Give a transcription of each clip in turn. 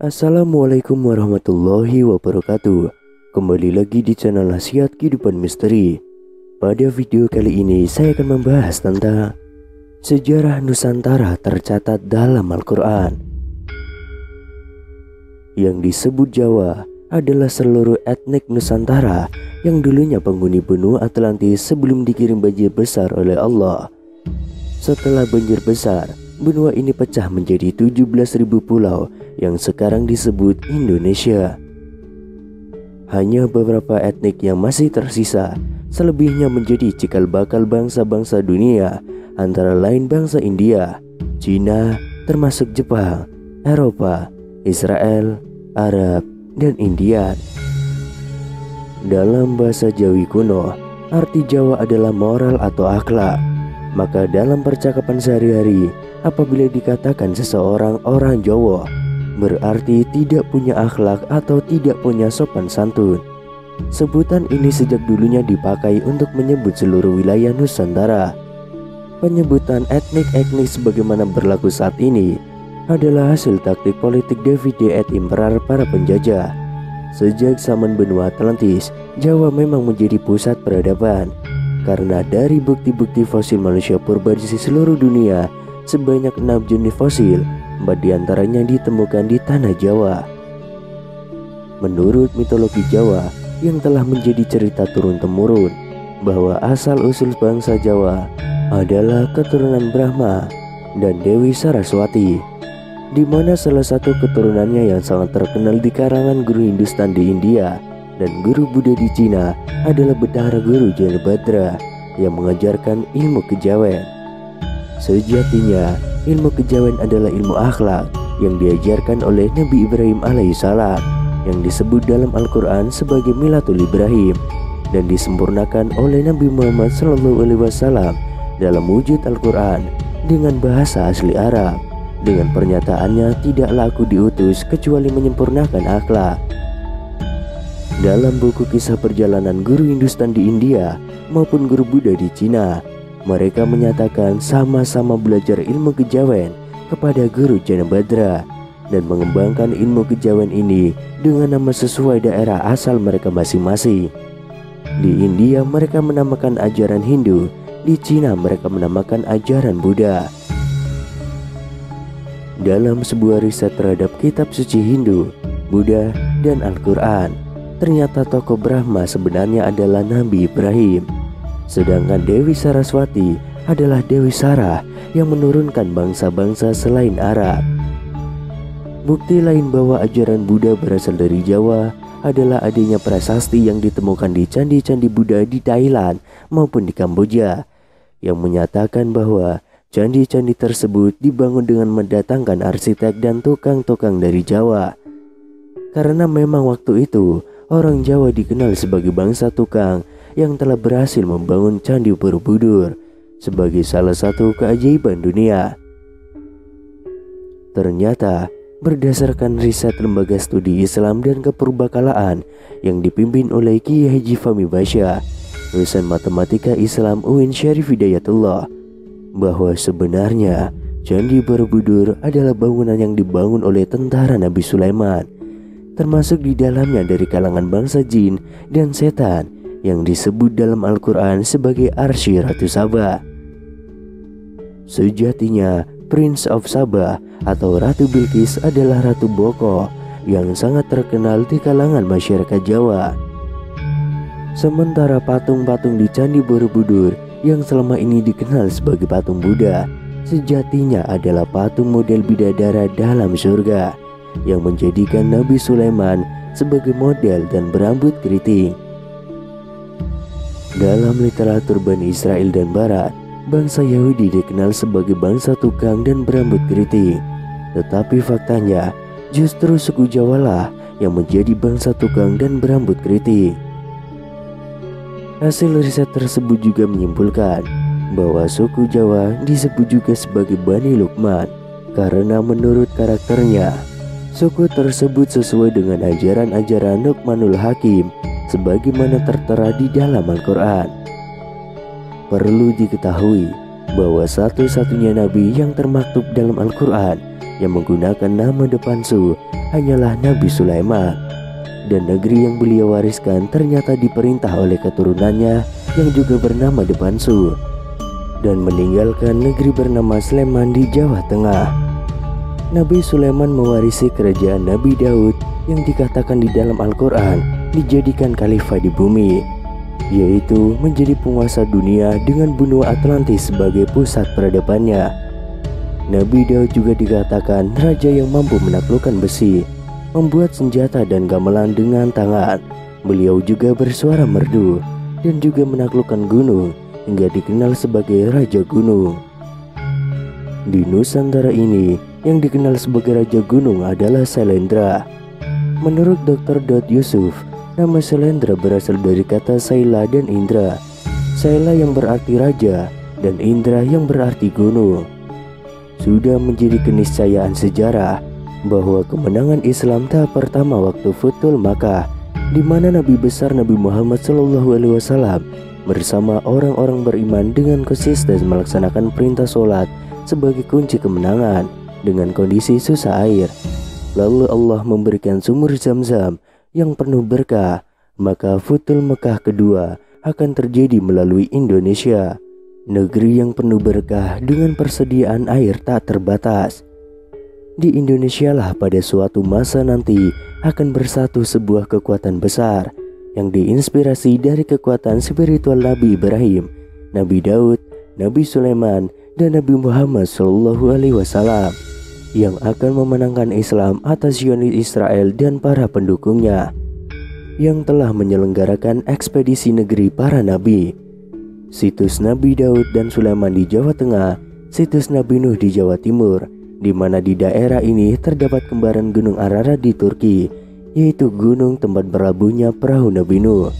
Assalamualaikum warahmatullahi wabarakatuh. Kembali lagi di channel Nasihat Kehidupan Misteri. Pada video kali ini saya akan membahas tentang sejarah Nusantara tercatat dalam Al-Quran. Yang disebut Jawa adalah seluruh etnik Nusantara yang dulunya penghuni benua Atlantis sebelum dikirim banjir besar oleh Allah. Setelah banjir besar, benua ini pecah menjadi 17.000 pulau yang sekarang disebut Indonesia. Hanya beberapa etnik yang masih tersisa, selebihnya menjadi cikal bakal bangsa-bangsa dunia, antara lain bangsa India, Cina, termasuk Jepang, Eropa, Israel, Arab, dan Indian. Dalam bahasa Jawi kuno, arti Jawa adalah moral atau akhlak. Maka dalam percakapan sehari-hari, apabila dikatakan seseorang orang Jawa, berarti tidak punya akhlak atau tidak punya sopan santun. Sebutan ini sejak dulunya dipakai untuk menyebut seluruh wilayah Nusantara. Penyebutan etnik-etnik sebagaimana berlaku saat ini adalah hasil taktik politik Davide et Impera para penjajah. Sejak zaman benua Atlantis, Jawa memang menjadi pusat peradaban. Karena dari bukti-bukti fosil manusia purba di seluruh dunia sebanyak 6 jenis fosil, 4 diantaranya ditemukan di tanah Jawa. Menurut mitologi Jawa yang telah menjadi cerita turun-temurun, bahwa asal-usul bangsa Jawa adalah keturunan Brahma dan Dewi Saraswati, di mana salah satu keturunannya yang sangat terkenal di karangan guru Hindustan di India dan guru Buddha di Cina adalah Bendahara Guru Janabadra yang mengajarkan ilmu kejawen. Sejatinya, ilmu kejawen adalah ilmu akhlak yang diajarkan oleh Nabi Ibrahim alaihissalam, yang disebut dalam Al-Quran sebagai Milatul Ibrahim, dan disempurnakan oleh Nabi Muhammad SAW dalam wujud Al-Quran dengan bahasa asli Arab. Dengan pernyataannya, tidaklah aku diutus kecuali menyempurnakan akhlak. Dalam buku kisah perjalanan guru Hindustan di India maupun guru Buddha di Cina, mereka menyatakan sama-sama belajar ilmu kejawen kepada guru Janabadra dan mengembangkan ilmu kejawen ini dengan nama sesuai daerah asal mereka masing-masing. Di India mereka menamakan ajaran Hindu, di Cina mereka menamakan ajaran Buddha. Dalam sebuah riset terhadap kitab suci Hindu, Buddha, dan Al-Quran, ternyata tokoh Brahma sebenarnya adalah Nabi Ibrahim. Sedangkan Dewi Saraswati adalah Dewi Sarah yang menurunkan bangsa-bangsa selain Arab. Bukti lain bahwa ajaran Buddha berasal dari Jawa adalah adanya prasasti yang ditemukan di candi-candi Buddha di Thailand maupun di Kamboja, yang menyatakan bahwa candi-candi tersebut dibangun dengan mendatangkan arsitek dan tukang-tukang dari Jawa. Karena memang waktu itu orang Jawa dikenal sebagai bangsa tukang yang telah berhasil membangun Candi Borobudur sebagai salah satu keajaiban dunia. Ternyata berdasarkan riset Lembaga Studi Islam dan Kepurbakalaan yang dipimpin oleh Kiai Haji Fahmi Basyah, lulusan Matematika Islam UIN Syarif Hidayatullah, bahwa sebenarnya Candi Borobudur adalah bangunan yang dibangun oleh tentara Nabi Sulaiman, termasuk di dalamnya dari kalangan bangsa jin dan setan yang disebut dalam Al-Quran sebagai Arsy Ratu Sabah. Sejatinya, Prince of Sabah atau Ratu Bilqis adalah Ratu Boko yang sangat terkenal di kalangan masyarakat Jawa. Sementara patung-patung di Candi Borobudur yang selama ini dikenal sebagai patung Buddha, sejatinya adalah patung model bidadara dalam surga yang menjadikan Nabi Sulaiman sebagai model dan berambut keriting. Dalam literatur Bani Israel dan Barat, bangsa Yahudi dikenal sebagai bangsa tukang dan berambut keriting. Tetapi faktanya, justru suku Jawa lah yang menjadi bangsa tukang dan berambut keriting. Hasil riset tersebut juga menyimpulkan bahwa suku Jawa disebut juga sebagai Bani Lukman karena menurut karakternya, suku tersebut sesuai dengan ajaran-ajaran Luqmanul Hakim sebagaimana tertera di dalam Al-Quran. Perlu diketahui bahwa satu-satunya nabi yang termaktub dalam Al-Quran yang menggunakan nama depan Su hanyalah Nabi Sulaiman. Dan negeri yang beliau wariskan ternyata diperintah oleh keturunannya yang juga bernama Depansu, dan meninggalkan negeri bernama Sleman di Jawa Tengah. Nabi Sulaiman mewarisi kerajaan Nabi Daud yang dikatakan di dalam Al-Quran dijadikan khalifah di bumi, yaitu menjadi penguasa dunia dengan benua Atlantis sebagai pusat peradabannya. Nabi Daud juga dikatakan raja yang mampu menaklukkan besi, membuat senjata dan gamelan dengan tangan. Beliau juga bersuara merdu dan juga menaklukkan gunung hingga dikenal sebagai Raja Gunung. Di Nusantara ini, yang dikenal sebagai Raja Gunung adalah Sailendra. Menurut Dr. Daud Yusuf, nama Sailendra berasal dari kata Saila dan Indra. Saila yang berarti raja dan Indra yang berarti gunung. Sudah menjadi keniscayaan sejarah bahwa kemenangan Islam tahap pertama waktu Futhul Makkah, di mana Nabi besar Nabi Muhammad SAW bersama orang-orang beriman dengan konsisten melaksanakan perintah sholat sebagai kunci kemenangan dengan kondisi susah air. Lalu Allah memberikan sumur Zam-Zam yang penuh berkah, maka Futhul Makkah kedua akan terjadi melalui Indonesia, negeri yang penuh berkah dengan persediaan air tak terbatas. Di Indonesia lah pada suatu masa nanti akan bersatu sebuah kekuatan besar yang diinspirasi dari kekuatan spiritual Nabi Ibrahim, Nabi Daud, Nabi Sulaiman, dan Nabi Muhammad SAW, yang akan memenangkan Islam atas Zionis Israel dan para pendukungnya yang telah menyelenggarakan ekspedisi negeri para nabi. Situs Nabi Daud dan Sulaiman di Jawa Tengah, situs Nabi Nuh di Jawa Timur, di mana di daerah ini terdapat kembaran Gunung Ararat di Turki, yaitu gunung tempat berlabuhnya perahu Nabi Nuh.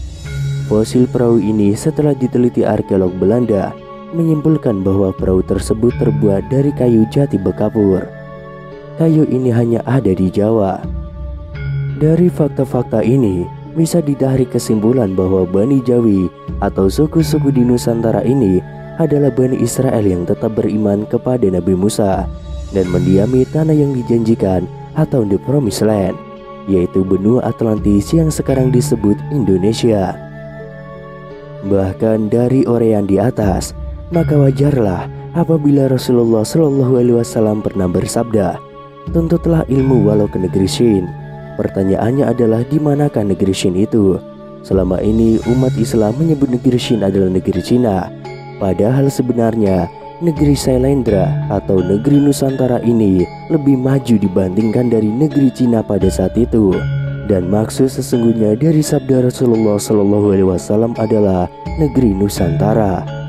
Fosil perahu ini setelah diteliti arkeolog Belanda menyimpulkan bahwa perahu tersebut terbuat dari kayu jati bekapur. Kayu ini hanya ada di Jawa. Dari fakta-fakta ini bisa ditarik kesimpulan bahwa Bani Jawi atau suku-suku di Nusantara ini adalah Bani Israel yang tetap beriman kepada Nabi Musa dan mendiami tanah yang dijanjikan atau The Promised Land, yaitu benua Atlantis yang sekarang disebut Indonesia. Bahkan dari uraian di atas, maka wajarlah apabila Rasulullah SAW pernah bersabda, "Tuntutlah ilmu walau ke negeri Shin." Pertanyaannya adalah di manakah negeri Shin itu? Selama ini umat Islam menyebut negeri Shin adalah negeri Cina, padahal sebenarnya negeri Sailendra atau negeri Nusantara ini lebih maju dibandingkan dari negeri Cina pada saat itu. Dan maksud sesungguhnya dari sabda Rasulullah SAW adalah negeri Nusantara.